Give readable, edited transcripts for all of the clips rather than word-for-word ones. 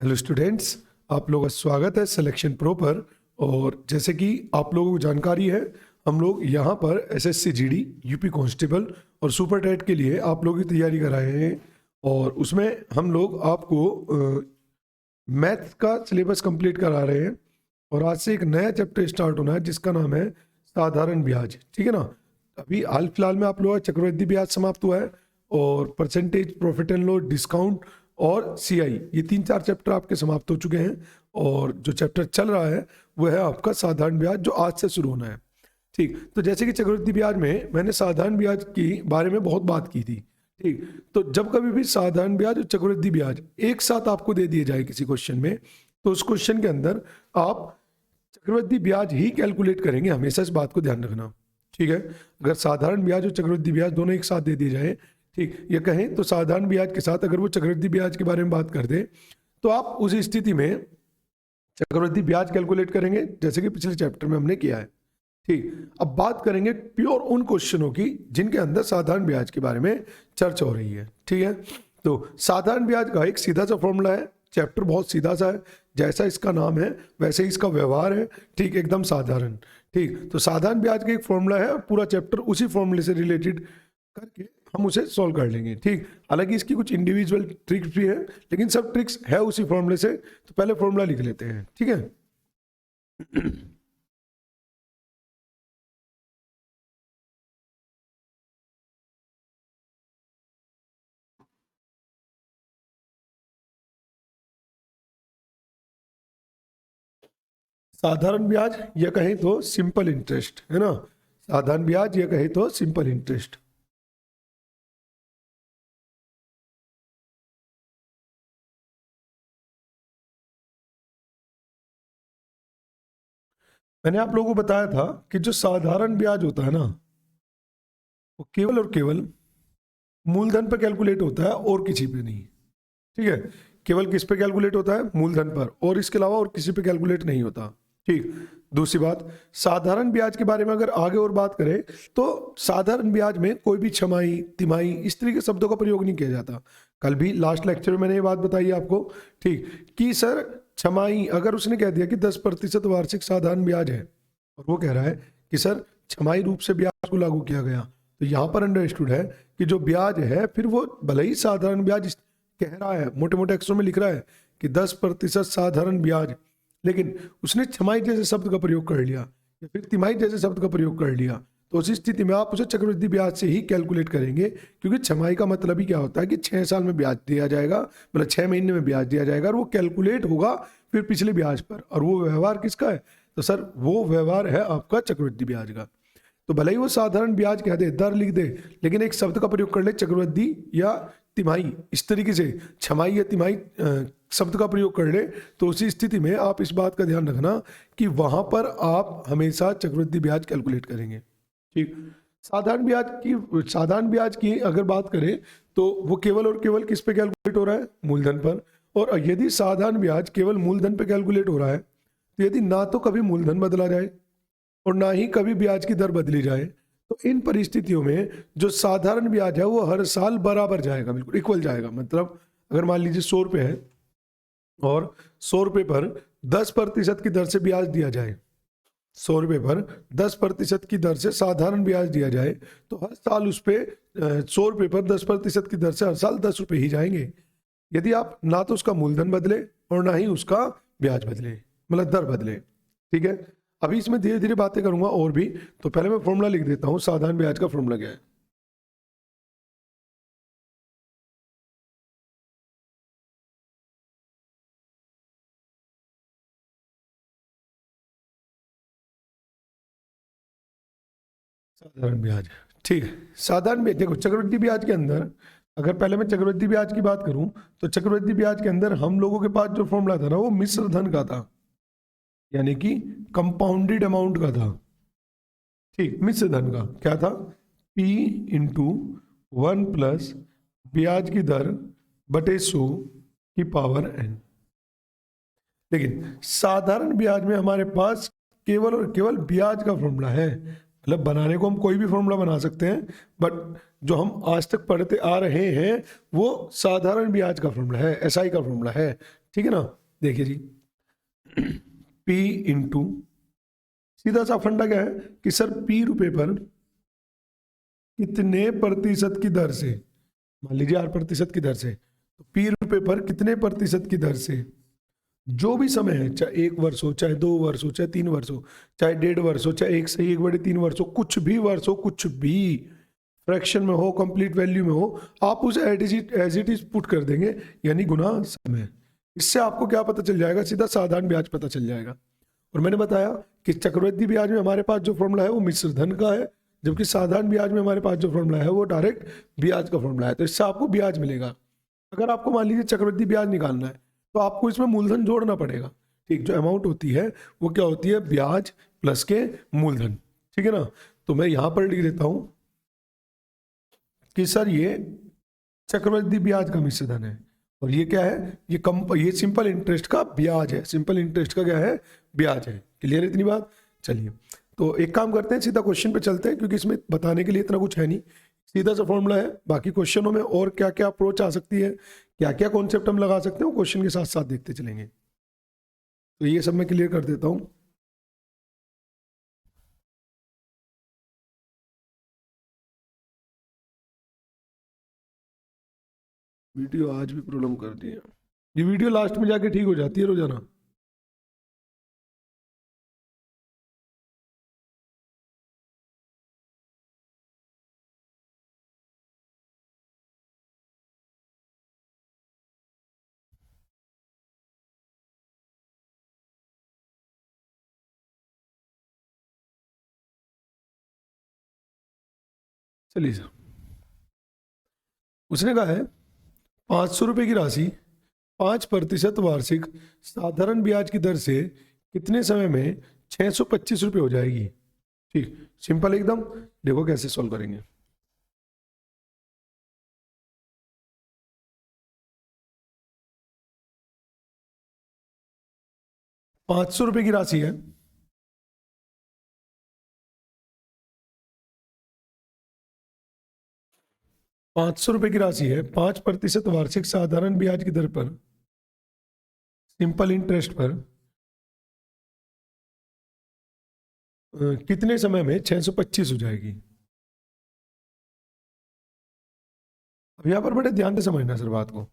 Hello students, आप लोगों का स्वागत है सिलेक्शन प्रो पर। और जैसे कि आप लोगों को जानकारी है, हम लोग यहाँ पर एसएससी जीडी, यूपी कांस्टेबल और सुपर टेट के लिए आप लोगों की तैयारी कर रहे हैं। और उसमें हम लोग आपको मैथ का सिलेबस कंप्लीट करा रहे हैं। और आज से एक नया चैप्टर स्टार्ट होना है जिसका नाम है साधारण ब्याज। ठीक है ना। अभी हाल फिलहाल में आप लोगों का चक्रवृद्धि ब्याज समाप्त हुआ है और percentage, profit and loss, discount और सीआई, ये 3-4 चैप्टर आपके समाप्त हो चुके हैं। और जो चैप्टर चल रहा है वो है आपका साधारण ब्याज, जो आज से शुरू होना है। ठीक, तो जैसे कि चक्रवृद्धि ब्याज में मैंने साधारण ब्याज के बारे में बहुत बात की थी। ठीक, तो जब कभी भी साधारण ब्याज और चक्रवृद्धि ब्याज एक साथ आपको दे दिए जाए किसी क्वेश्चन में, तो उस क्वेश्चन के अंदर आप चक्रवृद्धि ब्याज ही कैलकुलेट करेंगे। हमेशा इस बात को ध्यान रखना। ठीक है, अगर साधारण ब्याज और चक्रवृद्धि ब्याज दोनों एक साथ दे दिए जाए, ठीक, ये कहें तो साधारण ब्याज के साथ अगर वो चक्रवृद्धि ब्याज के बारे में बात कर दे, तो आप उस स्थिति में चक्रवृद्धि ब्याज कैलकुलेट करेंगे, जैसे कि पिछले चैप्टर में हमने किया है। ठीक, अब बात करेंगे प्योर उन क्वेश्चनों की जिनके अंदर साधारण ब्याज के बारे में चर्चा हो रही है। ठीक है, तो साधारण ब्याज का एक सीधा सा फॉर्मूला है। चैप्टर बहुत सीधा सा है, जैसा इसका नाम है वैसे ही इसका व्यवहार है। ठीक, एकदम साधारण। ठीक, तो साधारण ब्याज का एक फॉर्मूला है और पूरा चैप्टर उसी फॉर्मूले से रिलेटेड करके हम उसे सॉल्व कर लेंगे। ठीक, हालांकि इसकी कुछ इंडिविजुअल ट्रिक्स भी है, लेकिन सब ट्रिक्स है उसी फॉर्मूले से। तो पहले फॉर्मूला लिख लेते हैं। ठीक है, साधारण ब्याज या कहें तो सिंपल इंटरेस्ट, है ना। साधारण ब्याज या कहें तो सिंपल इंटरेस्ट। मैंने आप लोगों को बताया था कि जो साधारण ब्याज होता है ना, वो केवल और केवल मूलधन पर कैलकुलेट होता है और किसी पे नहीं। ठीक है, केवल किस पे कैलकुलेट होता है? मूलधन पर, और इसके अलावा और किसी पे कैलकुलेट नहीं होता। ठीक, दूसरी बात, साधारण ब्याज के बारे में अगर आगे और बात करें तो साधारण ब्याज में कोई भी छमाही, तिमाही, इस तरह के शब्दों का प्रयोग नहीं किया जाता। कल भी लास्ट लेक्चर में मैंने ये बात बताई आपको। ठीक, कि सर छमाही, अगर उसने कह दिया कि 10% वार्षिक साधारण ब्याज है और वो कह रहा है कि सर छमाही रूप से ब्याज को लागू किया गया, तो यहाँ पर अंडरस्टूड है कि जो ब्याज है फिर वो भले ही साधारण ब्याज कह रहा है, मोटे मोटे अक्षरों में लिख रहा है कि 10% साधारण ब्याज, लेकिन उसने छमाही जैसे शब्द का प्रयोग कर लिया या फिर तिमाही जैसे शब्द का प्रयोग कर लिया, तो उस स्थिति में आप उसे चक्रवृद्धि ब्याज से ही कैलकुलेट करेंगे। क्योंकि छमाही का मतलब ही क्या होता है कि 6 साल में ब्याज दिया जाएगा, मतलब 6 महीने में ब्याज दिया जाएगा और वो कैलकुलेट होगा फिर पिछले ब्याज पर। और वो व्यवहार किसका है? तो सर वो व्यवहार है आपका चक्रवृद्धि ब्याज का। तो भले ही वो साधारण ब्याज कह दे, दर लिख दे, लेकिन एक शब्द का प्रयोग कर ले चक्रवृद्धि या तिमाही, इस तरीके से छमाही या तिमाही शब्द का प्रयोग कर ले, तो उसी स्थिति में आप इस बात का ध्यान रखना कि वहां पर आप हमेशा चक्रवृद्धि ब्याज कैलकुलेट करेंगे। ठीक, साधारण ब्याज की अगर बात करें तो वो केवल और केवल किस पे कैलकुलेट हो रहा है? मूलधन पर। और यदि साधारण ब्याज केवल मूलधन पे कैलकुलेट हो रहा है, तो यदि ना तो कभी मूलधन बदला जाए और ना ही कभी ब्याज की दर बदली जाए, तो इन परिस्थितियों में जो साधारण ब्याज है वो हर साल बराबर जाएगा, बिल्कुल इक्वल जाएगा। मतलब अगर मान लीजिए 100 रुपये है और 100 रुपये पर 10% की दर से ब्याज दिया जाए, 100 रुपये पर 10% की दर से साधारण ब्याज दिया जाए, तो हर साल उस पर 100 रुपये पर 10% की दर से हर साल 10 रुपये ही जाएंगे। यदि आप ना तो उसका मूलधन बदले और ना ही उसका ब्याज बदले, मतलब दर बदले। ठीक है, अभी इसमें धीरे धीरे बातें करूंगा और भी। तो पहले मैं फॉर्मूला लिख देता हूं, साधारण ब्याज का फॉर्मूला क्या है। साधारण ब्याज, ठीक है। साधारण ब्याज देखो, चक्रवृद्धि ब्याज के अंदर अगर पहले मैं चक्रवृद्धि ब्याज की बात करूं, तो चक्रवृद्धि ब्याज के अंदर हम लोगों के पास जो फॉर्मूला था ना, वो मिश्र धन का था, यानी कि कंपाउंडेड अमाउंट का था। ठीक, मिश्र धन का क्या था? P इंटू 1 प्लस ब्याज की दर बटे 100 की पावर n। लेकिन साधारण ब्याज में हमारे पास केवल और केवल ब्याज का फॉर्मूला है। मतलब बनाने को हम कोई भी फॉर्मूला बना सकते हैं, बट जो हम आज तक पढ़ते आ रहे हैं वो साधारण ब्याज का फॉर्मूला है, एसआई का फॉर्मूला है। ठीक है ना। देखिए जी, P इंटू, सीधा सा फंडा क्या है कि सर P रुपए पर कितने प्रतिशत की दर से, मान लीजिए 8% की दर से, तो P रुपए पर कितने प्रतिशत की दर से जो भी समय है, चाहे 1 वर्ष हो, चाहे 2 वर्ष हो, चाहे 3 वर्ष हो, चाहे 1.5 वर्ष हो, चाहे 1/3 वर्ष हो, कुछ भी वर्ष हो, कुछ भी फ्रैक्शन में हो, कंप्लीट वैल्यू में हो, आप उसे एज इट इज पुट कर देंगे, यानी गुना समय। इससे आपको क्या पता चल जाएगा, सीधा साधारण ब्याज पता चल जाएगा। और मैंने बताया कि चक्रवृद्धि ब्याज में हमारे पास जो फॉर्मूला है वो मिश्र धन का है, जबकि साधारण ब्याज में हमारे पास जो फॉर्मूला है वो डायरेक्ट ब्याज का फॉर्मूला है। तो इससे आपको ब्याज मिलेगा। अगर आपको मान लीजिए चक्रवृद्धि ब्याज निकालना है तो आपको इसमें मूलधन जोड़ना पड़ेगा। ठीक, जो अमाउंट होती है वो क्या होती है, ब्याज प्लस के मूलधन। ठीक है ना। तो मैं यहां पर लिख देता हूं कि सर ये चक्रवृद्धि ब्याज का मिश्र धन है, और ये क्या है, ये सिंपल इंटरेस्ट का ब्याज है। सिंपल इंटरेस्ट का क्या है, ब्याज है। क्लियर है इतनी बात। चलिए, तो एक काम करते हैं, सीधा क्वेश्चन पे चलते हैं, क्योंकि इसमें बताने के लिए इतना कुछ है नहीं, सीधा सा फॉर्मूला है। बाकी क्वेश्चनों में और क्या क्या अप्रोच आ सकती है, क्या क्या कॉन्सेप्ट हम लगा सकते हैं, वो क्वेश्चन के साथ साथ देखते चलेंगे। तो ये सब मैं क्लियर कर देता हूं। वीडियो आज भी प्रॉब्लम कर रही है, ये वीडियो लास्ट में जाके ठीक हो जाती है रोजाना। चलिए सर, उसने कहा है 500 रुपए की राशि 5% वार्षिक साधारण ब्याज की दर से कितने समय में 625 रुपये हो जाएगी। ठीक, सिंपल एकदम। देखो कैसे सॉल्व करेंगे। 500 रुपए की राशि है, 500 रुपए की राशि है, 5% वार्षिक साधारण ब्याज की दर पर, सिंपल इंटरेस्ट पर कितने समय में 625 हो जाएगी। अब यहां पर बड़े ध्यान से समझना सर बात को।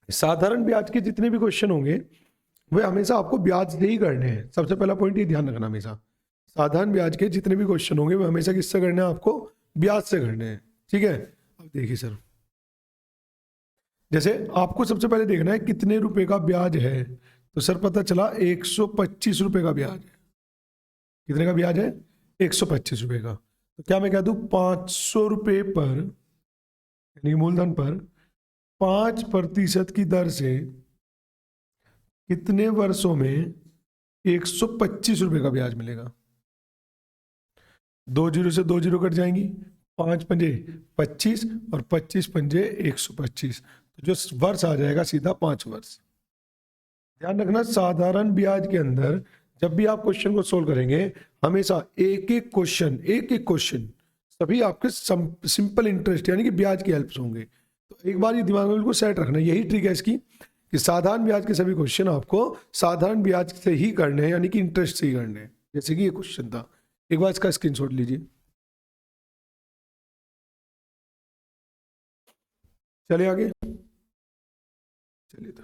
साधारण ब्याज के जितने भी क्वेश्चन होंगे वे हमेशा आपको ब्याज से ही करने हैं। सबसे पहला पॉइंट ये ध्यान रखना, हमेशा साधारण ब्याज के जितने भी क्वेश्चन होंगे वे हमेशा किससे करने हैं, आपको ब्याज से करने हैं। ठीक है। अब देखिए सर, जैसे आपको सबसे पहले देखना है कितने रुपए का ब्याज है, तो सर पता चला 125 रुपए का ब्याज है। कितने का ब्याज है, 125 रुपए का। तो क्या मैं कह दूं 500 रुपए पर, यानी मूलधन पर 5% की दर से कितने वर्षों में 125 रुपए का ब्याज मिलेगा। 2 जीरो से 2 जीरो कट जाएंगी, 5 पंजे 25 और 25 पंजे 125, तो जो वर्ष आ जाएगा सीधा 5 वर्ष। ध्यान रखना, साधारण ब्याज के अंदर जब भी आप क्वेश्चन को सोल्व करेंगे हमेशा एक एक क्वेश्चन सभी आपके सिंपल इंटरेस्ट यानी कि ब्याज की हेल्प से होंगे। तो एक बार ये दिमाग में बिल्कुल सेट रखना, यही ट्रिक है इसकी कि साधारण ब्याज के सभी क्वेश्चन आपको साधारण ब्याज से ही करने हैं, यानी कि इंटरेस्ट से ही करने हैं। जैसे कि ये क्वेश्चन था, एक बार इसका स्क्रीनशॉट लीजिए। चलिए आगे, चलिए तो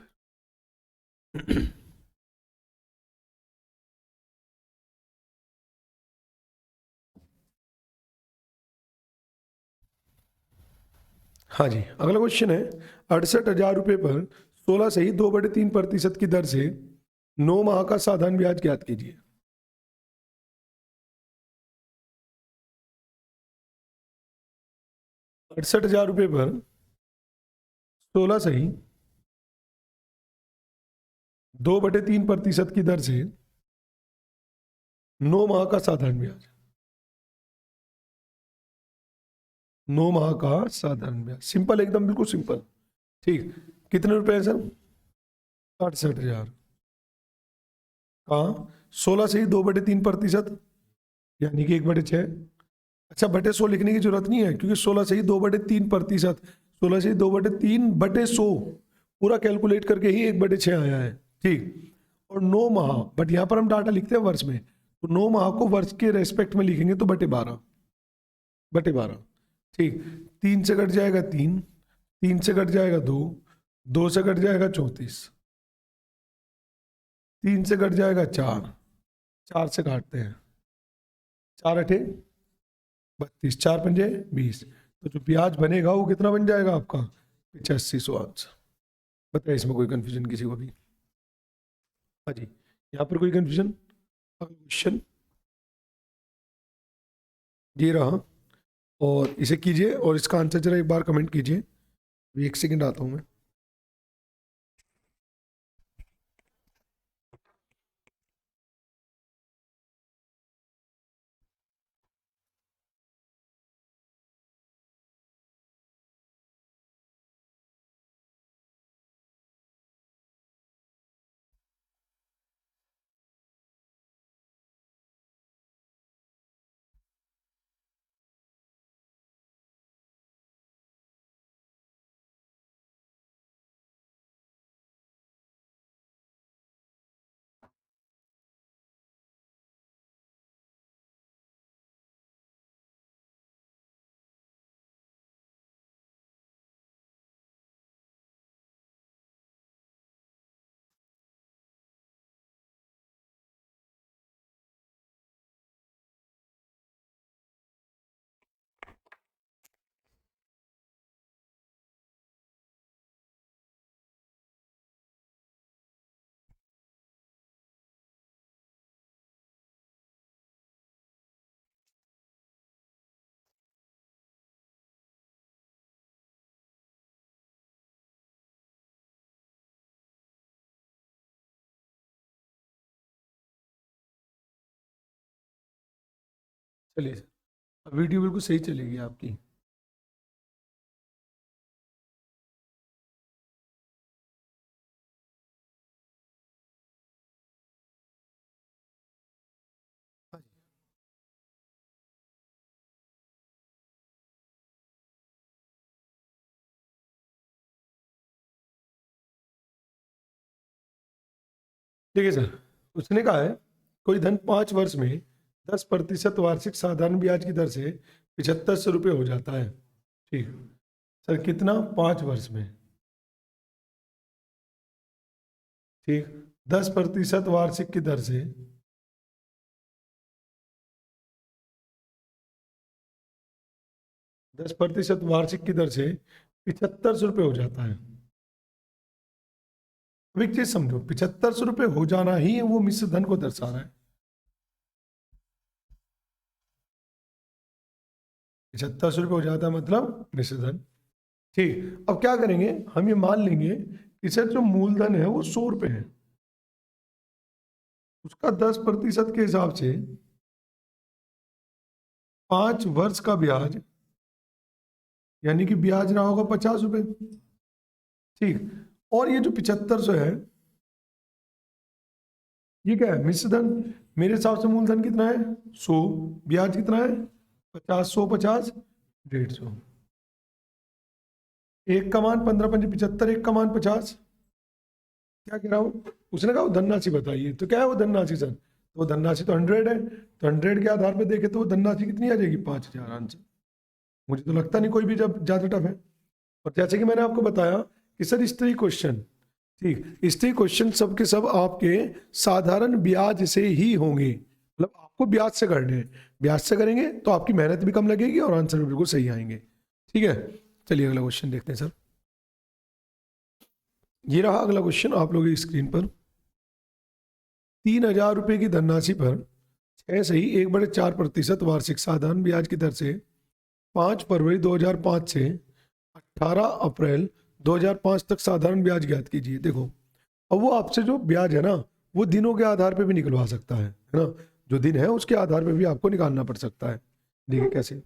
हाँ जी, अगला क्वेश्चन है 68,000 रुपये पर 16 से ही 2/3% की दर से 9 माह का साधारण ब्याज ज्ञात कीजिए। 68,000 रुपये पर 16 से ही 2/3% की दर से 9 माह का साधारण ब्याज, 9 माह का साधारण ब्याज, सिंपल एकदम, बिल्कुल सिंपल। ठीक, कितने रुपए हैं सर, 68,000 का 16 से ही 2/3%, यानी कि 1/6। अच्छा, बटे 100 लिखने की जरूरत नहीं है, क्योंकि 16 से ही 2/3%, 16 से ही 2/3/100 पूरा कैलकुलेट करके ही 1/6 आया है, ठीक। और 9 माह, बट यहाँ पर हम डाटा लिखते हैं वर्ष में, तो 9 माह को वर्ष के रेस्पेक्ट में लिखेंगे तो बटे 12, ठीक। 3 से कट जाएगा 3, 3 से कट जाएगा 2, 2 से कट जाएगा 34, 3 से कट जाएगा 4, 4 से काटते हैं, 4 अठे 32, 4 पंजे 20, तो जो ब्याज बनेगा वो कितना बन जाएगा आपका 8500 आंसर। बताइए इसमें कोई कंफ्यूजन किसी को भी? हाँ जी, यहाँ पर कोई कंफ्यूजन? क्वेश्चन ये रहा, और इसे कीजिए और इसका आंसर जरा एक बार कमेंट कीजिए। अभी 1 सेकंड आता हूँ मैं। चलिए सर, अब वीडियो बिल्कुल सही चलेगी आपकी। हाँ जी। देखिए सर, उसने कहा है कोई धन 5 वर्ष में 10% वार्षिक साधारण ब्याज की दर से 7500 रुपये हो जाता है, ठीक। सर कितना? 5 वर्ष में, ठीक। 10% वार्षिक की दर से 10% वार्षिक की दर से 7500 रुपये हो जाता है। अब एक चीज समझो, 7500 रुपये हो जाना ही वो मिश्र धन को दर्शा रहा है। 7500 रुपये हो जाता है मतलब मिश्र धन, ठीक। अब क्या करेंगे, हम ये मान लेंगे कि सर जो मूलधन है वो 100 रुपये है, उसका 10% के हिसाब से 5 वर्ष का ब्याज, यानी कि ब्याज रहा होगा 50 रुपये, ठीक। और ये जो 7500 है ये क्या है? मिश्र धन। मेरे हिसाब से मूलधन कितना है? 100, ब्याज कितना है? 50, 100 50 150। एक का मान 15 पंजे 75, एक का मान 50। क्या कह रहा हूँ? उसने कहा वो धनराशि बताइए, तो क्या है वो धनराशि सर? तो वो धनराशि तो 100 है, तो 100 के आधार पर देखे तो वो धनराशि कितनी आ जाएगी? 5000 आंसर। मुझे तो लगता नहीं कोई भी जब ज़्यादा टफ है। और जैसे कि मैंने आपको बताया कि सर इस तरह क्वेश्चन, ठीक, इस तरह क्वेश्चन सब के सब आपके साधारण ब्याज से ही होंगे, मतलब आपको ब्याज से करने हैं। ब्याज से करेंगे तो आपकी मेहनत भी कम लगेगी और आंसर भी बिल्कुल सही आएंगे, ठीक है। चलिए अगला क्वेश्चन देखते हैं सर। ये रहा अगला क्वेश्चन आप लोगों की स्क्रीन पर। 3000 रुपये की धनराशि पर 6 से 1/4% वार्षिक साधारण ब्याज की दर से 5 फरवरी 2005 से 18 अप्रैल 2005 तक साधारण ब्याज ज्ञात कीजिए। देखो, अब वो आपसे जो ब्याज है ना वो दिनों के आधार पे भी निकलवा सकता है ना, जो दिन है उसके आधार पे भी आपको निकालना पड़ सकता है। देखिए कैसे,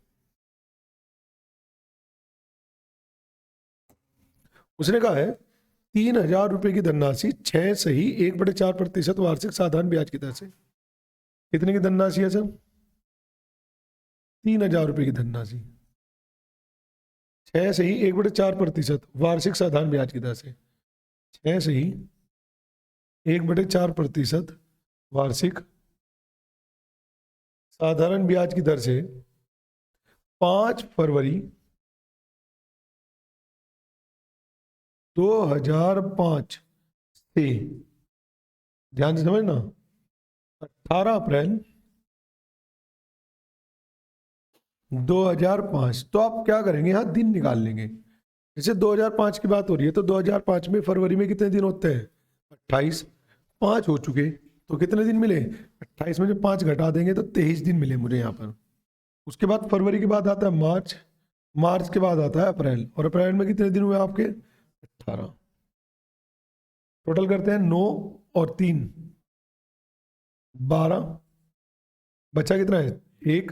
उसने कहा है 3000 रुपये की धनराशि 6 से 1/4% वार्षिक साधारण ब्याज की दर से। कितने की धनराशि है सर? 3000 रुपये की धनराशि 6 से 1/4% वार्षिक साधारण ब्याज की दर से। 6 से ही 1/4% वार्षिक साधारण ब्याज की दर से 5 फरवरी 2005 से, ध्यान से समझना, 18 अप्रैल 2005। तो आप क्या करेंगे, यहाँ दिन निकाल लेंगे। जैसे 2005 की बात हो रही है तो 2005 में फरवरी में कितने दिन होते हैं, 28। 5 हो चुके तो कितने दिन मिले, 28 में से 5 घटा देंगे तो 23 दिन मिले मुझे यहाँ पर। उसके बाद फरवरी के बाद आता है मार्च, मार्च के बाद आता है अप्रैल, और अप्रैल में कितने दिन हुए आपके, 18। टोटल करते हैं 9 और 3 12, बचा कितना है 1,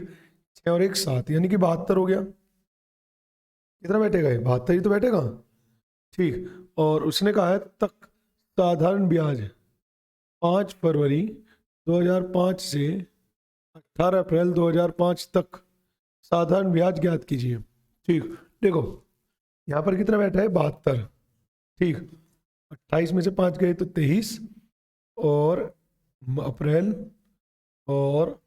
6 और 1 7, यानी कि 72 हो गया। कितना बैठेगा ये, 72 ही तो बैठेगा। ठीक, और उसने कहा है तक साधारण ब्याज 5 फरवरी 2005 से 18 अप्रैल 2005 तक साधारण ब्याज ज्ञात कीजिए। ठीक, देखो यहाँ पर कितना बैठा है, 72। ठीक, 28 में से 5 गए तो 23, और अप्रैल, और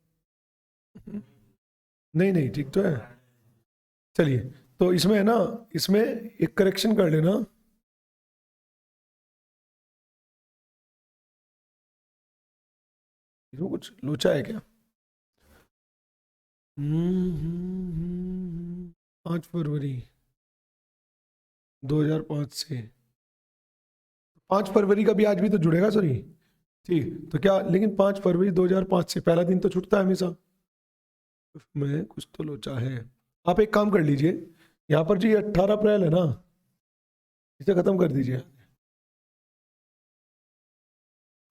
नहीं नहीं ठीक तो है। चलिए, तो इसमें है ना, इसमें एक करेक्शन कर लेना। इसमें कुछ लोचा है क्या। 5 फरवरी 2005 से 5 फरवरी का ब्याज भी तो जुड़ेगा, सॉरी। ठीक, तो क्या, लेकिन 5 फरवरी 2005 से पहला दिन तो छूटता है हमेशा, में कुछ तो लोचा है। आप एक काम कर लीजिए, यहाँ पर जो ये 18 अप्रैल है ना, इसे खत्म कर दीजिए।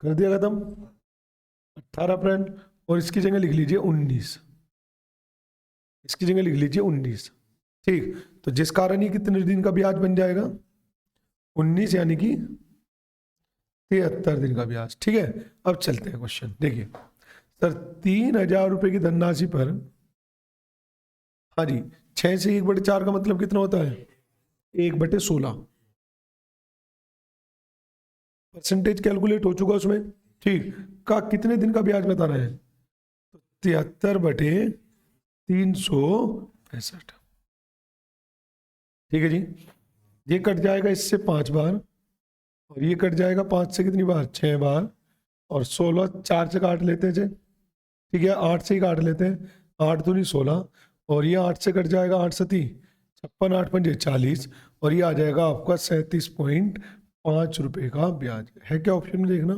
कर दिया खत्म, 18 अप्रैल, और इसकी जगह लिख लीजिए 19, इसकी जगह लिख लीजिए 19। ठीक, तो जिस कारण ये कितने दिन का ब्याज बन जाएगा, 19, यानी कि 73 दिन का ब्याज। ठीक है, अब चलते हैं क्वेश्चन। देखिए सर, 3000 रुपए की धनराशि पर, हाँ जी, 6 से 1/4 का मतलब कितना होता है, 1/16। परसेंटेज कैलकुलेट हो चुका उसमें। ठीक, का कितने दिन का ब्याज बताना है, 73/365। ठीक है जी, ये कट जाएगा इससे 5 बार, और ये कट जाएगा 5 से कितनी बार, 6 बार, और 16 4 से काट लेते हैं। ठीक है, 8 से ही काट लेते हैं, 8 दूनी 16, और ये 8 से कट जाएगा, 8 सती 56, 8 पंजे 40, और ये आ जाएगा आपका 37.5 रुपए का ब्याज। है क्या ऑप्शन में देखना,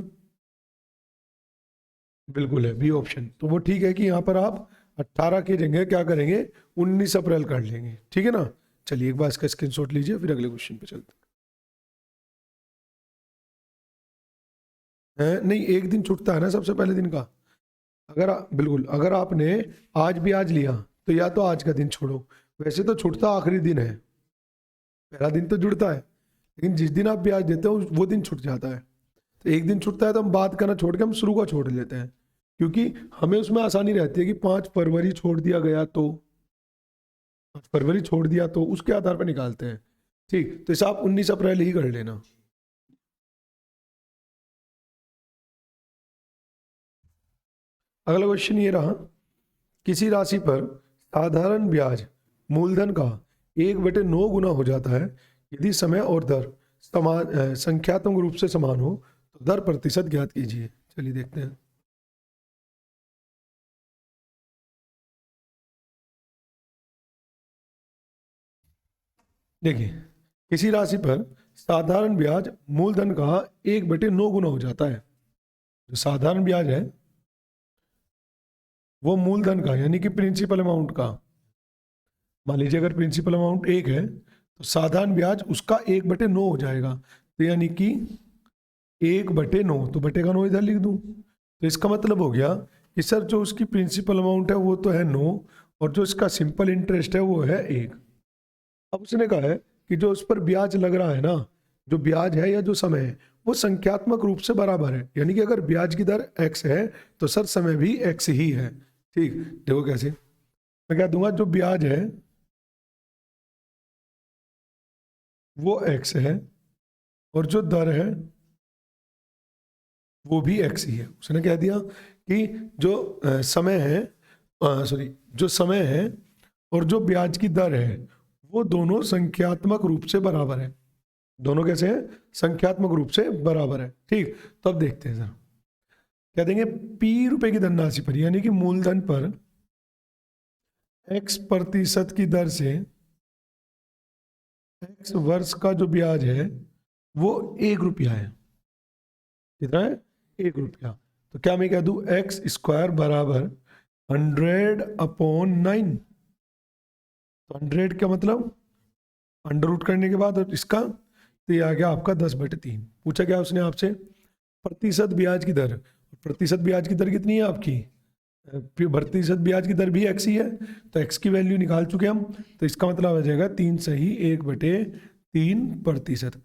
बिल्कुल है बी ऑप्शन। तो वो ठीक है कि यहाँ पर आप 18 की जगह क्या करेंगे, 19 अप्रैल कर लेंगे। ठीक है ना। चलिए एक बार इसका स्क्रीनशॉट लीजिए, फिर अगले क्वेश्चन पे चलते हैं। नहीं, एक दिन छूटता है ना सबसे पहले दिन का। बिल्कुल, अगर आपने आज भी आज लिया तो या तो आज का दिन छोड़ो, वैसे तो छूटता आखिरी दिन है, पहला दिन तो जुड़ता है, लेकिन जिस दिन आप ब्याज देते हो वो दिन छूट जाता है। तो एक दिन छूटता है तो हम बात करना छोड़ के हम शुरू का छोड़ लेते हैं, क्योंकि हमें उसमें आसानी रहती है कि 5 फरवरी छोड़ दिया गया तो, 5 फरवरी छोड़ दिया तो उसके आधार पर निकालते हैं। ठीक, तो इसे आप 19 अप्रैल ही कर लेना। अगला क्वेश्चन ये रहा, किसी राशि पर साधारण ब्याज मूलधन का 1/9 गुना हो जाता है यदि समय और दर समान संख्यात्मक रूप से समान हो, तो दर प्रतिशत ज्ञात कीजिए। चलिए देखते हैं। देखिए, किसी राशि पर साधारण ब्याज मूलधन का 1/9 गुना हो जाता है। जो साधारण ब्याज है वो मूलधन का, यानी कि प्रिंसिपल अमाउंट का, मान लीजिए अगर प्रिंसिपल अमाउंट 1 है तो साधारण ब्याज उसका 1/9 हो जाएगा, तो यानी कि 1/9, तो बटे का 9 इधर लिख दूं। तो इसका मतलब हो गया कि सर जो उसकी प्रिंसिपल अमाउंट है वो तो है 9, और जो इसका सिंपल इंटरेस्ट है वो है 1। अब उसने कहा है कि जो उस पर ब्याज लग रहा है ना, जो ब्याज है या जो समय है वो संख्यात्मक रूप से बराबर है, यानी कि अगर ब्याज की दर x है तो सर समय भी x ही है। ठीक, देखो कैसे, मैं क्या दूंगा, जो ब्याज है वो x है, और जो दर है वो भी x ही है। उसने कह दिया कि जो समय है, सॉरी, जो समय है और जो ब्याज की दर है वो दोनों संख्यात्मक रूप से बराबर है। दोनों कैसे हैं? संख्यात्मक रूप से बराबर है। ठीक, तो अब देखते हैं जरा। क्या देंगे? p रुपए की धनराशि पर, यानी कि मूलधन पर x% की दर से x वर्ष का जो ब्याज है वो 1 रुपया है। कितना है? 1 रुपया। तो क्या मैं कह दूं एक्स स्क्वायर बराबर 100/9। तो 100 का मतलब अंडर रूट करने के बाद, और इसका तो ये आ गया आपका 10/3। पूछा क्या उसने आपसे? प्रतिशत ब्याज की दर। प्रतिशत ब्याज की दर कितनी है आपकी? प्रतिशत ब्याज की दर भी एक्स ही है, तो एक्स की वैल्यू निकाल चुके हम। तो इसका मतलब आ जाएगा 3 सही 1/3%।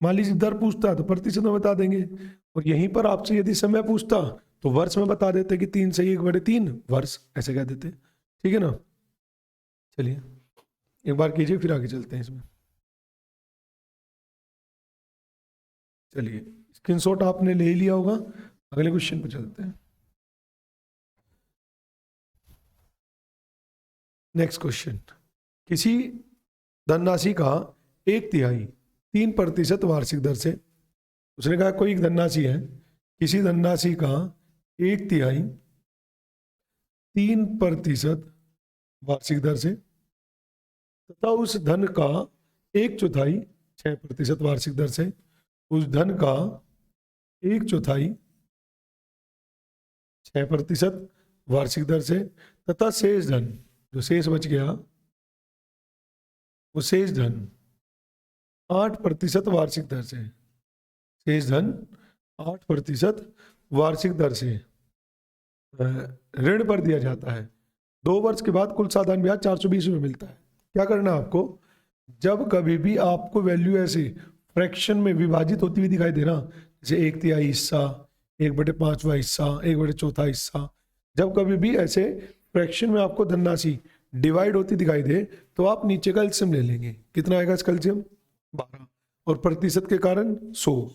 मान लीजिए दर पूछता तो प्रतिशत में बता देंगे, और यहीं पर आपसे यदि समय पूछता तो वर्ष में बता देते कि 3 सही 1/3 वर्ष, ऐसे कह देते। ठीक है ना? चलिए एक बार कीजिए, फिर आगे चलते हैं इसमें। चलिए स्क्रीनशॉट आपने ले लिया होगा, अगले क्वेश्चन पर चलते हैं। Next question. किसी धनराशि का 1/3 3% वार्षिक दर से, उसने कहा कोई एक धनराशि है, किसी धनराशि का 1/3 3% वार्षिक दर से तथा उस धन का 1/4 6% वार्षिक दर से, उस धन का 1/4 6% वार्षिक दर से, तथा शेष धन, जो शेष बच गया वो शेष धन 8% वार्षिक दर से, शेष धन 8% वार्षिक दर से ऋण पर दिया जाता है। 2 वर्ष के बाद कुल साधारण ब्याज 420 रुपये मिलता है। क्या करना है आपको? जब कभी भी आपको वैल्यू ऐसे फ्रैक्शन में विभाजित होती हुई दिखाई दे ना, जैसे 1/3 हिस्सा, 1/5वां हिस्सा, 1/4 हिस्सा, जब कभी भी ऐसे फ्रैक्शन में आपको धनराशि डिवाइड होती दिखाई दे तो आप नीचे का एलसीएम ले लेंगे। कितना आएगा इसका एलसीएम? 12, और प्रतिशत के कारण 100।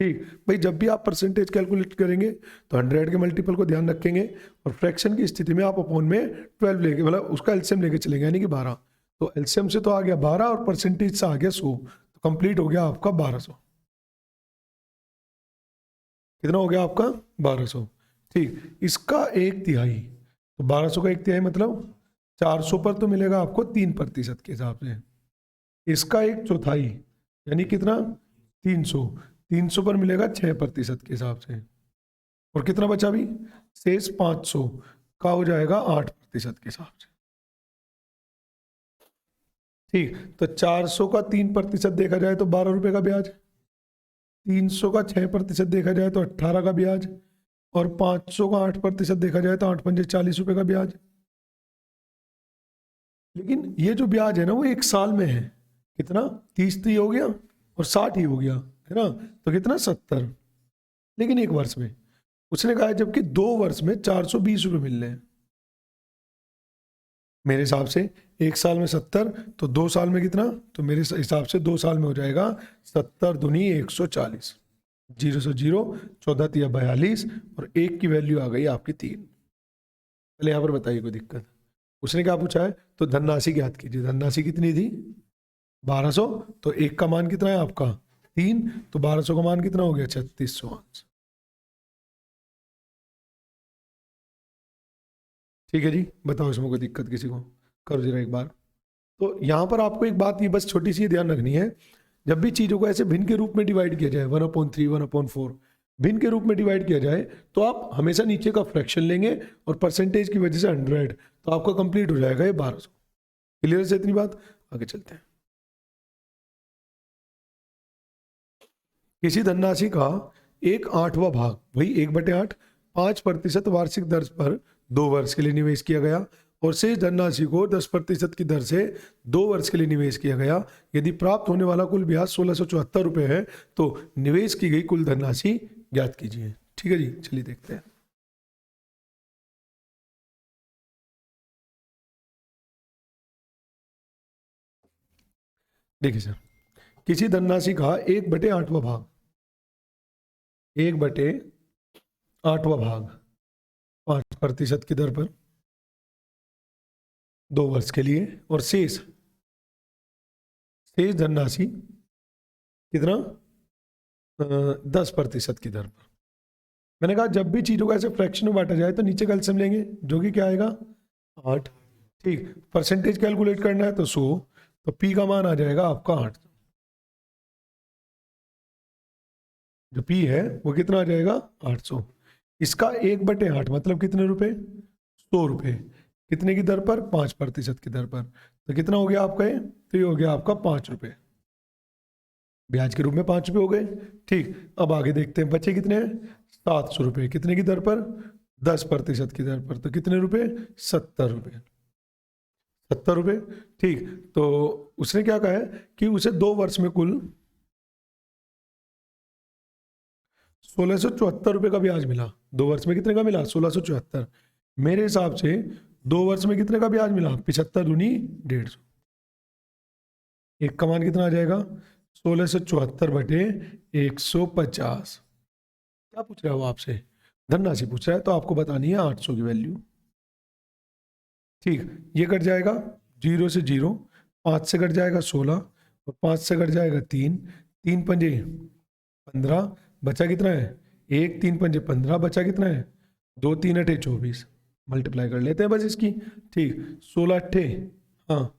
ठीक भाई, जब भी आप परसेंटेज कैलकुलेट करेंगे तो 100 के मल्टीपल को ध्यान रखेंगे, और फ्रैक्शन की स्थिति में आप अपॉन में 12 लेके, मतलब उसका एलसीएम लेके चलेंगे, यानी कि 12। तो एलसीएम से तो आ गया 12 और परसेंटेज से आ गया 100, तो कंप्लीट हो गया आपका 1200। कितना हो गया आपका? 1200। ठीक, इसका 1/3, तो 1200 का 1/3 मतलब 400 पर तो मिलेगा आपको 3% के हिसाब से। इसका 1/4 यानी कितना? 300, 300 पर मिलेगा 6% के हिसाब से। और कितना बचा भी? शेष 500 का हो जाएगा 8% के हिसाब से। ठीक, तो 400 का 3% देखा जाए तो 12 रुपए का ब्याज, 300 का 6% देखा जाए तो 18 का ब्याज, और 500 का 8% देखा जाए तो 8×5 40 रुपए का ब्याज। लेकिन ये जो ब्याज है ना वो 1 साल में है। कितना? 30 तो ये हो गया और 60 ही हो गया, है ना? तो कितना? 70। लेकिन 1 वर्ष में, उसने कहा है जबकि 2 वर्ष में 420 रुपये मिल रहे हैं। मेरे हिसाब से 1 साल में 70, तो 2 साल में कितना? तो मेरे हिसाब से 2 साल में हो जाएगा 70 दूनी 140, 0 से 0, 14 तिया 42, और 1 की वैल्यू आ गई आपकी 3। पहले यहाँ पर बताइए कोई दिक्कत? उसने क्या पूछा है? तो धनराशि ज्ञात कीजिए। धनराशि कितनी थी? 1200। तो 1 का मान कितना है आपका? 3, तो 1200 का मान कितना हो गया? 3600। ठीक है जी, बताओ इसमें कोई दिक्कत किसी को? करो जरा एक बार। तो यहाँ पर आपको एक बात ये बस छोटी सी ध्यान रखनी है, जब भी चीज़ों को ऐसे भिन्न के रूप में डिवाइड किया जाए, 1/3 1/4 भिन्न के रूप में डिवाइड किया जाए, तो आप हमेशा नीचे का फ्रैक्शन लेंगे, और परसेंटेज की वजह से 100, तो आपका कंप्लीट हो जाएगा ये 1200। क्लियर है इतनी बात? आगे चलते हैं। किसी धनराशि का 1/8वां भाग, वही 1/8, 5% वार्षिक दर पर 2 वर्ष के लिए निवेश किया गया, और शेष धनराशि को 10% की दर से 2 वर्ष के लिए निवेश किया गया। यदि प्राप्त होने वाला कुल ब्याज 1674 रुपये है तो निवेश की गई कुल धनराशि ज्ञात कीजिए। ठीक है जी, चलिए देखते हैं। देखिए सर, किसी धनराशि का 1/8वां भाग, 1/8वां भाग 5% की दर पर 2 वर्ष के लिए, और शेष धनराशि कितना 10% की दर पर। मैंने कहा जब भी चीजों को ऐसे फ्रैक्शन में बांटा जाए तो नीचे का एलसीएम लेंगे, जो कि क्या आएगा 8। ठीक, परसेंटेज कैलकुलेट करना है तो 100, तो पी का मान आ जाएगा आपका 8। जो पी है वो कितना आ जाएगा 800। इसका 1/8 मतलब कितने रुपए 100 रुपए, कितने की दर पर 5% की दर पर, तो कितना हो गया आपका ये, तो ये हो गया आपका 5 रुपए, ब्याज के रूप में 5 रुपए हो गए। ठीक, अब आगे देखते हैं बचे कितने हैं 700 रुपए, कितने की दर पर 10% की दर पर, तो कितने रुपए 70 रुपए, 70 रुपए। ठीक, तो उसने क्या कहा है कि उसे 2 वर्ष में कुल 1674 रुपए का ब्याज मिला। 2 वर्ष में कितने का मिला 1674। मेरे हिसाब से 2 वर्ष में कितने का ब्याज मिला 75 दूनी 150। एक का मान कितना आ जाएगा 1674/150। क्या पूछ रहा है वो आपसे, धनराशि पूछ रहा है, तो आपको बतानी है 800 की वैल्यू। ठीक, ये कट जाएगा 0 से 0, 5 से कट जाएगा 16, और 5 से कट जाएगा 3, 3 पंजे 15, बचा कितना है 1, 3 पंजे 15, बचा कितना है 2, 3 अठे 24, मल्टीप्लाई कर लेते हैं बस इसकी। ठीक, 16 अठे, हाँ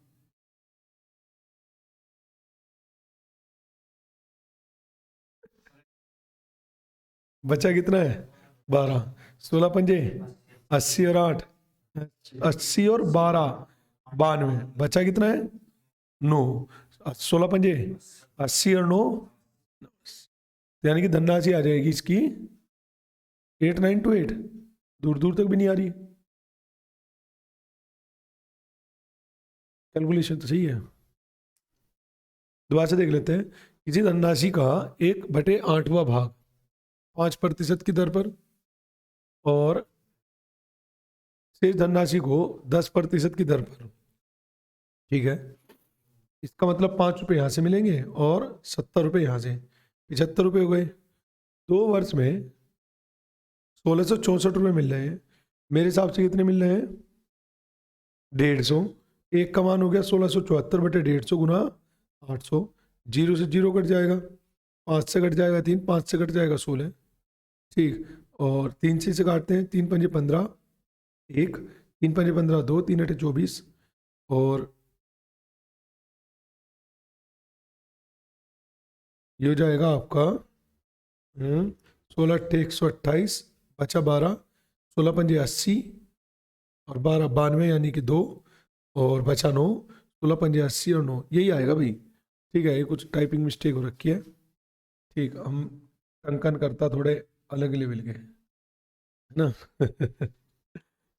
बचा कितना है 12, 16 पंजे 80 और 8, 80 और 12 92, बचा कितना है 9, 16 पंजे 80 और 9, यानी कि धनराशि आ जाएगी इसकी 8928, दूर दूर तक भी नहीं आ रही, कैलकुलेशन तो सही है। दोबारा से देख लेते हैं, किसी धनराशि का 1/8वां भाग 5% की दर पर, और शेष धनराशि को 10% की दर पर। ठीक है, इसका मतलब 5 रुपये यहाँ से मिलेंगे और 70 रुपये यहाँ से, 75 रुपये हो गए। 2 वर्ष में 1664 रुपये मिल रहे हैं, मेरे हिसाब से कितने मिल रहे हैं 150। एक का मान हो गया 1674/150 गुना 800, 0 से 0 कट जाएगा, 5 से कट जाएगा 3, 5 से कट जाएगा 16। ठीक, और 3 से काटते हैं, 3 पंजे 15, 1, 3 पंजे 15, 2, 3 अठे 24, और ये हो जाएगा आपका 16 अट्ठे 128, बचा 12, 16 पंजे 80 और 12 92, यानी कि 2, और बचा 9, 16 पंजे 80 और 9, यही आएगा भाई। ठीक है, ये कुछ टाइपिंग मिस्टेक हो रखी है। ठीक, हम टंकन करता थोड़े अलग लेवल के, है ना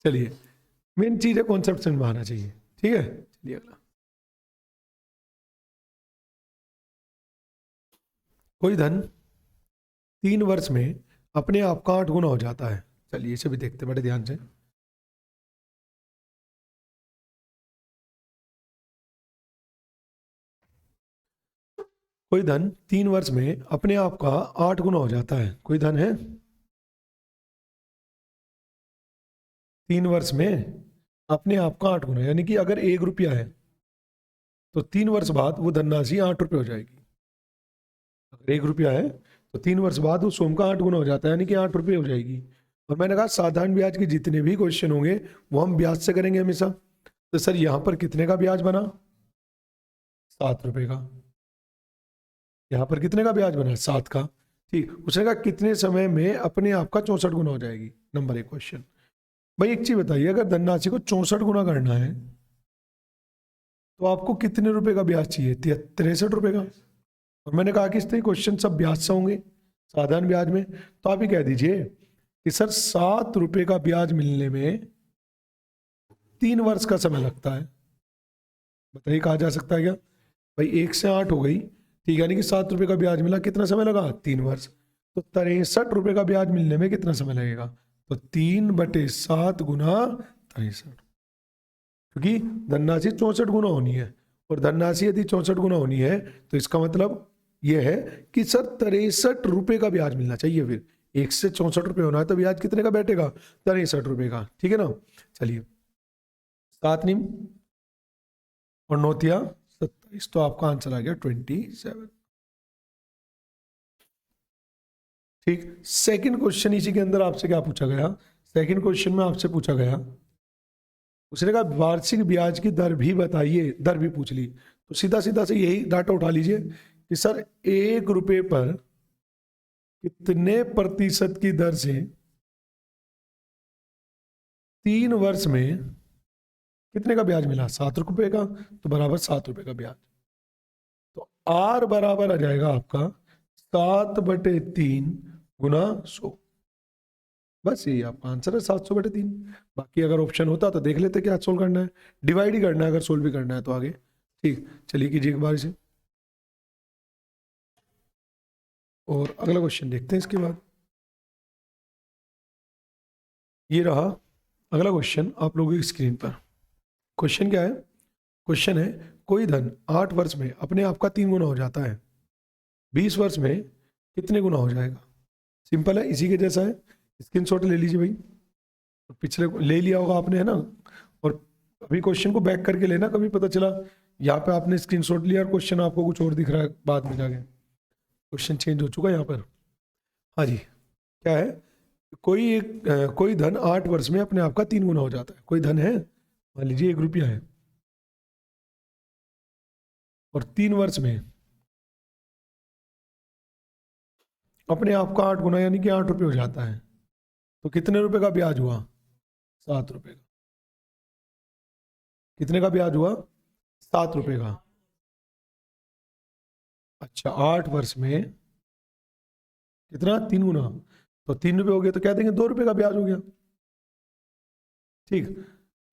चलिए, मेन चीज़ है कॉन्सेप्ट समझ में आना चाहिए। ठीक है, चलिए अगला। कोई धन 3 वर्ष में अपने आप का 8 गुना हो जाता है। चलिए इसे भी देखते बड़े ध्यान से। कोई धन 3 वर्ष में अपने आप का 8 गुना हो जाता है। कोई धन है 3 वर्ष में अपने आप का 8 गुना, यानी कि अगर 1 रुपया है तो 3 वर्ष बाद वो धनराशि 8 रुपये हो जाएगी। अगर 1 रुपया है तो 3 वर्ष बाद उस सोम का 8 गुना हो जाता है, यानी कि 8 रुपये हो जाएगी। और मैंने कहा साधारण ब्याज के जितने भी क्वेश्चन होंगे वो हम ब्याज से करेंगे हमेशा। तो सर यहाँ पर कितने का ब्याज बना 7 रुपये का, यहाँ पर कितने का ब्याज बना 7 का। ठीक, उसने कहा कितने समय में अपने आप का 64 गुना हो जाएगी। Number 1 question. भाई एक चीज बताइए, अगर धनराशि को 64 गुना करना है तो आपको कितने रुपए का ब्याज चाहिए 63 रुपए का। और मैंने कहा कि इस तरह क्वेश्चन सब ब्याज से होंगे, साधारण ब्याज में। तो आप ही कह दीजिए कि सर 7 रुपए का ब्याज मिलने में 3 वर्ष का समय लगता है। बताइए कहा जा सकता है क्या। भाई 1 से 8 हो गई, ठीक है, यानी कि 7 रुपए का ब्याज मिला, कितना समय लगा 3 वर्ष। तो 63 रुपए का ब्याज मिलने में कितना समय लगेगा, तो 3/7 गुना 63, क्योंकि धनराशि 64 गुना होनी है और धनराशि यदि 64 गुना होनी है तो इसका मतलब यह है कि सर 63 रुपए का ब्याज मिलना चाहिए। फिर 1 से 64 रुपए होना है तो ब्याज कितने का बैठेगा? 63 रुपए का। ठीक है ना। चलिए 7 निम और 9 तो आपका आंसर आ गया 27। ठीक। सेकंड क्वेश्चन इसी के अंदर आपसे क्या पूछा गया? सेकंड क्वेश्चन में आपसे पूछा गया, उसने कहा वार्षिक ब्याज की दर भी बताइए, दर भी पूछ ली। तो सीधा सीधा से यही डाटा उठा लीजिए कि सर 1 रुपए पर कितने प्रतिशत की दर से 3 वर्ष में कितने का ब्याज मिला? 7 रुपए का। तो बराबर 7 रुपए का ब्याज। तो आर बराबर आ जाएगा आपका 7/3 गुना 100। बस यही आपका आंसर है 700/3। बाकी अगर ऑप्शन होता तो देख लेते क्या सोल्व करना है। डिवाइड ही करना है अगर सोल्व भी करना है तो आगे। ठीक, चलिए कीजिए एक बार इसे और अगला क्वेश्चन देखते हैं इसके बाद। ये रहा अगला क्वेश्चन आप लोगों की स्क्रीन पर। क्वेश्चन क्या है? क्वेश्चन है कोई धन 8 वर्ष में अपने आप का 3 गुना हो जाता है, 20 वर्ष में कितने गुना हो जाएगा? सिंपल है, इसी के जैसा है। स्क्रीनशॉट ले लीजिए भाई। पिछले ले लिया होगा आपने, है ना। और अभी क्वेश्चन को बैक करके लेना, कभी पता चला यहाँ पे आपने स्क्रीनशॉट लिया और क्वेश्चन आपको कुछ और दिख रहा है बाद में जाके। क्वेश्चन चेंज हो चुका है यहाँ पर। हाँ जी, क्या है? कोई धन 8 वर्ष में अपने आप का 3 गुना हो जाता है। कोई धन है, मान लीजिए 1 रुपया है, और 3 वर्ष में अपने आप का 8 गुना यानी कि 8 रुपये हो जाता है। तो कितने रुपए का ब्याज हुआ? 7 रुपए का। कितने का ब्याज हुआ? 7 रुपए का। अच्छा, 8 वर्ष में कितना? 3 गुना। तो 3 रुपए हो गए तो क्या देंगे? 2 रुपए का ब्याज हो गया। ठीक।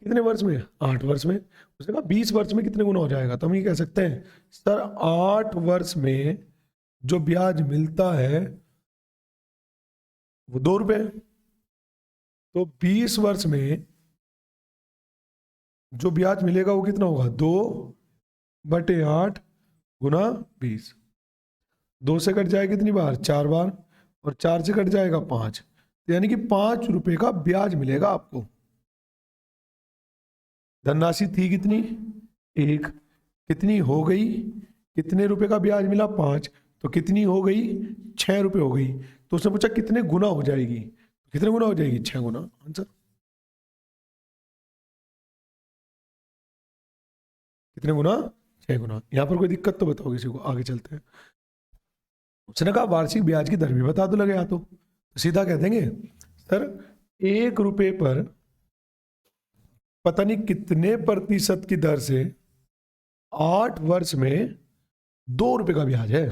कितने वर्ष में? 8 वर्ष में। उसने कहा 20 वर्ष में कितने गुना हो जाएगा? तो हम ये कह सकते हैं सर 8 वर्ष में जो ब्याज मिलता है वो 2 रुपए। तो 20 वर्ष में जो ब्याज मिलेगा वो कितना होगा? 2/8 गुना 20। 2 से कट जाए कितनी बार? 4 बार। और 4 से कट जाएगा 5, तो यानी कि 5 रुपए का ब्याज मिलेगा आपको। धनराशि थी कितनी? 1। कितनी हो गई? कितने रुपए का ब्याज मिला? 5। तो कितनी हो गई? 6 रुपए हो गई। तो उसने पूछा कितने गुना हो जाएगी? कितने गुना हो जाएगी? 6 गुना। आंसर कितने गुना? 6 गुना। यहां पर कोई दिक्कत तो बताओ किसी को, आगे चलते हैं। उसने कहा वार्षिक ब्याज की दर भी बता दो, लगे या तो सीधा कह देंगे सर 1 रुपए पर पता नहीं कितने प्रतिशत की दर से 8 वर्ष में 2 रुपए का ब्याज है।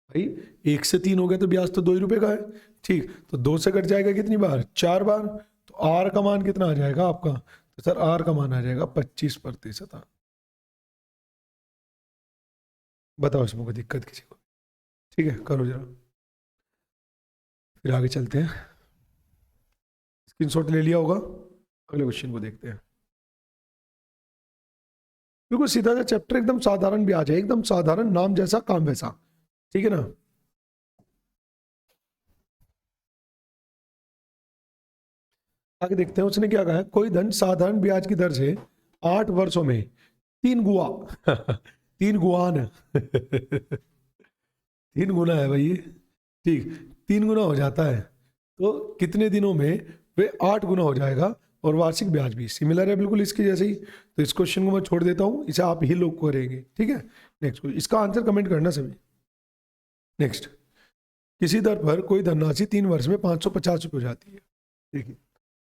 भाई 1 से 3 हो गया तो ब्याज तो 2 ही रुपए का है। ठीक, तो 2 से कट जाएगा कितनी बार? 4 बार। तो आर का मान कितना आ जाएगा आपका? तो सर आर का मान आ जाएगा 25%। बताओ इसमें कोई दिक्कत किसी को? ठीक है, करो जरा, फिर आगे चलते हैं। स्क्रीनशॉट ले लिया होगा, अगले क्वेश्चन को देखते हैं। बिल्कुल सीधा सा चैप्टर, एकदम साधारण ब्याज है, एकदम साधारण, नाम जैसा काम वैसा। ठीक है ना। आगे देखते हैं उसने क्या कहा है। कोई धन साधारण ब्याज की दर से 8 वर्षों में 3 गुआ 3 गुआन 3 गुना है भाई ये। ठीक, 3 गुना हो जाता है तो कितने दिनों में वे 8 गुना हो जाएगा? और वार्षिक ब्याज भी सिमिलर है बिल्कुल इसके जैसे ही। तो इस क्वेश्चन को मैं छोड़ देता हूं, इसे आप ही लोग करेंगे। ठीक है, नेक्स्ट इसका आंसर कमेंट करना सभी। नेक्स्ट, किसी दर पर कोई धनराशि 3 वर्ष में 550 रुपये हो जाती है। देखिए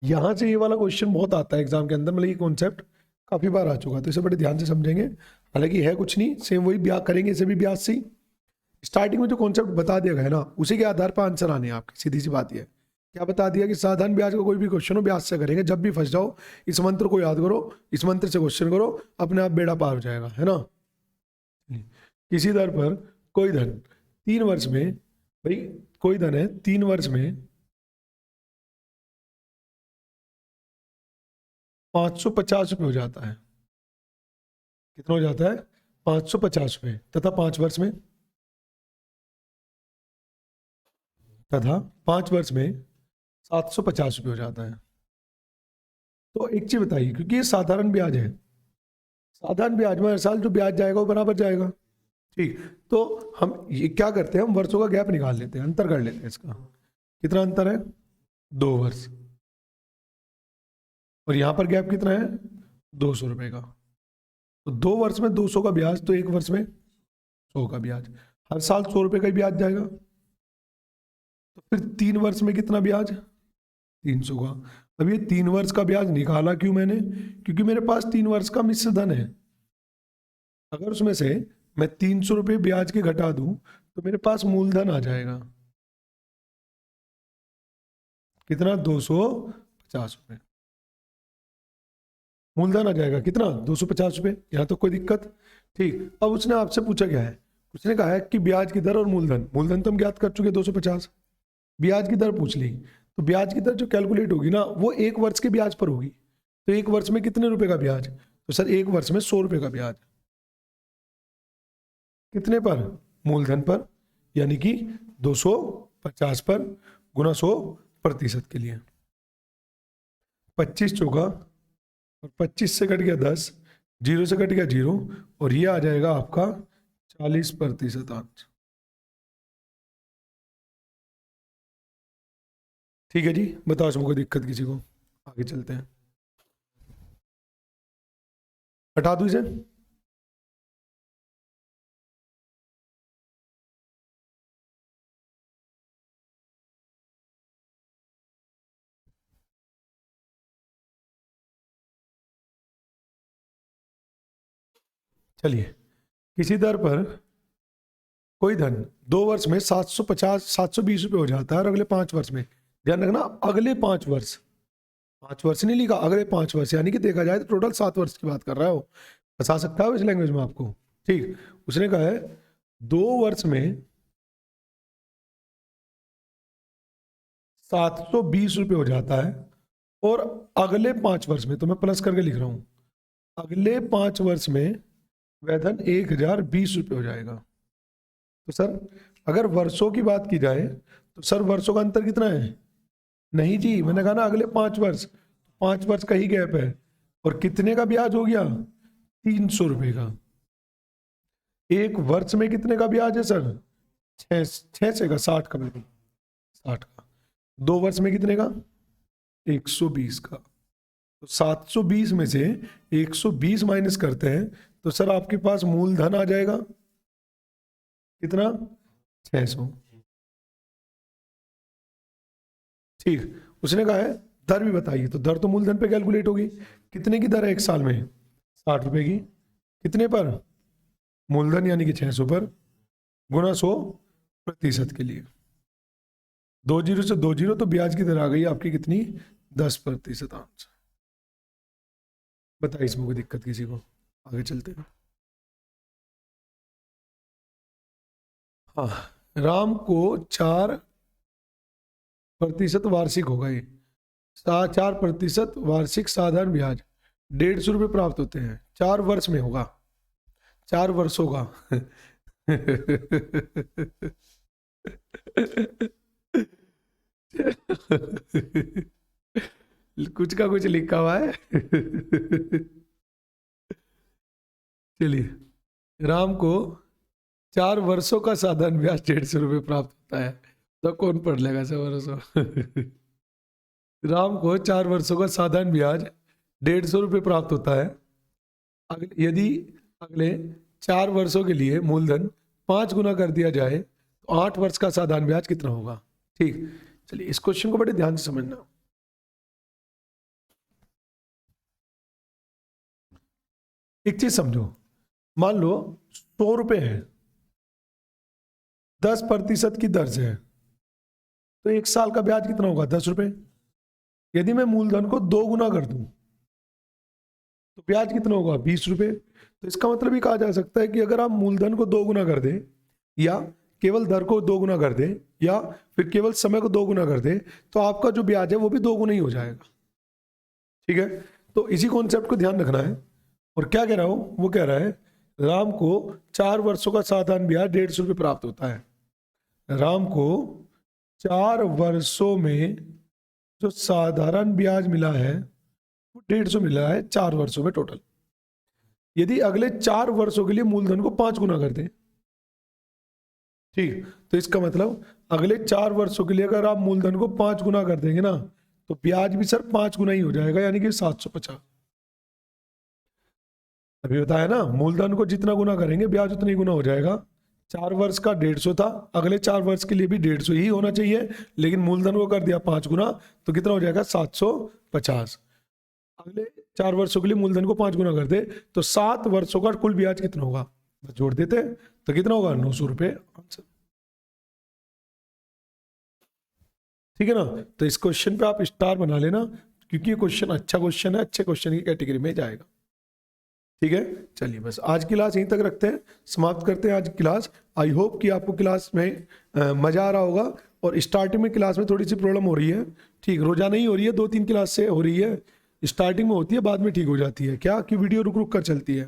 यहां से ये वाला क्वेश्चन बहुत आता है एग्जाम के अंदर, मतलब ये कॉन्सेप्ट काफी बार आ चुका है, तो इसे बड़े ध्यान से समझेंगे। हालांकि है कुछ नहीं, सेम वही ब्याज करेंगे, इसे भी ब्याज से ही। स्टार्टिंग में जो कॉन्सेप्ट बता दिया गया है ना, उसी के आधार पर आंसर आने हैं आपके। सीधी सी बात यह है, क्या बता दिया कि साधारण ब्याज का कोई भी क्वेश्चन हो ब्याज से करेंगे। जब भी फंस जाओ इस मंत्र को याद करो, इस मंत्र से क्वेश्चन करो, अपने आप बेड़ा पार हो जाएगा, है ना। किसी दर पर कोई धन 3 वर्ष में, भाई कोई धन है 3 वर्ष में 550 रुपये हो जाता है। कितना हो जाता है 550 रुपये, तथा 5 वर्ष में 750 रुपये हो जाता है। तो एक चीज बताइए, क्योंकि ये साधारण ब्याज है, साधारण ब्याज में हर साल जो ब्याज जाएगा वो बराबर जाएगा। ठीक, तो हम ये क्या करते हैं, हम वर्षों का गैप निकाल लेते हैं, अंतर कर लेते हैं इसका। कितना अंतर है 2 वर्ष, और यहां पर गैप कितना है 200 रुपए का। तो 2 वर्ष में 200 का ब्याज, तो 1 वर्ष में 100 का ब्याज, हर साल 100 रुपए का ही ब्याज जाएगा। तो फिर 3 वर्ष में कितना ब्याज 300 का। अब ये 3 वर्ष का ब्याज निकाला क्यों मैंने, क्योंकि मेरे पास 3 वर्ष का मिश्र धन है। अगर उसमें से मैं 300 रुपये ब्याज के घटा दूं तो मेरे पास मूलधन आ जाएगा कितना 250 रुपये, मूलधन आ जाएगा कितना 250 रुपये। यहां तो कोई दिक्कत। ठीक, अब उसने आपसे पूछा क्या है, उसने कहा है कि ब्याज की दर और मूलधन, मूलधन तो हम ज्ञात कर चुके 250, ब्याज की दर पूछ ली। तो ब्याज की दर जो कैलकुलेट होगी ना वो 1 वर्ष के ब्याज पर होगी। तो 1 वर्ष में कितने रुपए का ब्याज, तो सर 1 वर्ष में 100 रुपए का ब्याज। कितने पर, मूलधन पर, यानी कि 250 पर गुना 100% के लिए। 25 चौका और 25 से कट गया 10, 0 से कट गया 0, और ये आ जाएगा आपका 40% अंश। ठीक है जी, बताओ इसमें कोई दिक्कत किसी को, आगे चलते हैं। हटा दू इसे। चलिए, किसी दर पर कोई धन 2 वर्ष में 720 रुपये हो जाता है, और अगले 5 वर्ष में, ध्यान रखना अगले 5 वर्ष, 5 वर्ष नहीं लिखा, अगले 5 वर्ष, यानी कि देखा जाए तो टोटल 7 वर्ष की बात कर रहा है वो, फंसा सकता है इस लैंग्वेज में आपको। ठीक, उसने कहा है 2 वर्ष में 720 रुपये हो जाता है, और अगले 5 वर्ष में, तो मैं प्लस करके लिख रहा हूं, अगले 5 वर्ष में वह धन 1020 रुपये हो जाएगा। तो सर अगर वर्षों की बात की जाए तो सर वर्षों का अंतर कितना है, नहीं जी, मैंने कहा ना अगले 5 वर्ष, 5 वर्ष का ही गैप है, और कितने का ब्याज हो गया 300 रुपये का। 1 वर्ष में कितने का ब्याज है सर 6 से का 60 का, बिल्कुल 60 का। 2 वर्ष में कितने का 120 का। तो 720 में से 120 माइनस करते हैं तो सर आपके पास मूलधन आ जाएगा कितना 600। ठीक, उसने कहा है दर भी बताइए, तो दर तो मूलधन पे कैलकुलेट होगी। कितने की दर है 1 साल में 60 रुपए की, कितने पर मूलधन यानी कि 600 पर, गुना 100% के लिए। 2 जीरो से 2 जीरो, तो ब्याज की दर आ गई आपकी कितनी 10% अंश। बताइए इसमें कोई दिक्कत किसी को, आगे चलते हैं। हाँ, राम को 4% वार्षिक होगा, ये 4% वार्षिक साधारण ब्याज 150 रुपये प्राप्त होते हैं, 4 वर्ष में होगा, 4 वर्षों का। कुछ का कुछ लिखा हुआ है। चलिए, राम को 4 वर्षों का साधारण ब्याज 150 रुपये प्राप्त होता है, तो कौन पढ़ लेगा 100 वर्षों। राम को 4 वर्षों का साधारण ब्याज 150 रुपये प्राप्त होता है, यदि अगले 4 वर्षों के लिए मूलधन 5 गुना कर दिया जाए तो 8 वर्ष का साधारण ब्याज कितना होगा। ठीक, चलिए इस क्वेश्चन को बड़े ध्यान से समझना। एक चीज समझो, मान लो 100 रुपये है, 10% की दर से है, तो 1 साल का ब्याज कितना होगा 10 रुपये। यदि मैं मूलधन को 2 गुना कर दूं तो ब्याज कितना होगा 20 रुपये। तो इसका मतलब ये कहा जा सकता है कि अगर आप मूलधन को 2 गुना कर दें, या केवल दर को 2 गुना कर दें, या फिर केवल समय को 2 गुना कर दें, तो आपका जो ब्याज है वो भी 2 गुना ही हो जाएगा। ठीक है, तो इसी कॉन्सेप्ट को ध्यान रखना है। और क्या कह रहा हूं, वो कह रहा है राम को 4 वर्षों का साधारण ब्याज 150 रुपये प्राप्त होता है। राम को 4 वर्षों में जो साधारण ब्याज मिला है वो 150 मिला है 4 वर्षों में टोटल। यदि अगले 4 वर्षों के लिए मूलधन को 5 गुना कर दें, ठीक, तो इसका मतलब अगले 4 वर्षों के लिए अगर आप मूलधन को 5 गुना कर देंगे ना, तो ब्याज भी सर 5 गुना ही हो जाएगा, यानी कि 750। अभी बताया ना, मूलधन को जितना गुना करेंगे ब्याज उतना ही गुना हो जाएगा। 4 वर्ष का 150 था, अगले 4 वर्ष के लिए भी 150 ही होना चाहिए, लेकिन मूलधन को कर दिया 5 गुना, तो कितना हो जाएगा 750। अगले 4 वर्षों के लिए मूलधन को 5 गुना कर दे तो 7 वर्षों का कुल ब्याज कितना होगा, बस जोड़ देते हैं, तो कितना होगा 900 रुपये आंसर। ठीक है ना, तो इस क्वेश्चन पे आप स्टार बना लेना, क्योंकि ये क्वेश्चन अच्छा क्वेश्चन है, अच्छे क्वेश्चन की कैटेगरी में जाएगा। ठीक है, चलिए बस आज की क्लास यहीं तक रखते हैं, समाप्त करते हैं आज की क्लास। आई होप कि आपको क्लास में मजा आ रहा होगा। और स्टार्टिंग में क्लास में थोड़ी सी प्रॉब्लम हो रही है, ठीक, रोजाना ही हो रही है, 2-3 क्लास से हो रही है, स्टार्टिंग में होती है, बाद में ठीक हो जाती है, क्या कि वीडियो रुक रुक कर चलती है।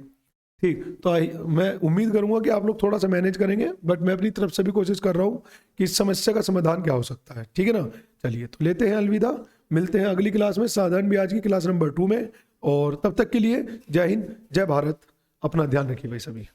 ठीक, तो मैं उम्मीद करूंगा कि आप लोग थोड़ा सा मैनेज करेंगे, बट मैं अपनी तरफ से भी कोशिश कर रहा हूँ कि इस समस्या का समाधान क्या हो सकता है। ठीक है ना, चलिए तो लेते हैं अलविदा, मिलते हैं अगली क्लास में साधारण ब्याज की क्लास नंबर 2 में। और तब तक के लिए जय हिंद, जय भारत, अपना ध्यान रखिए भाई सभी।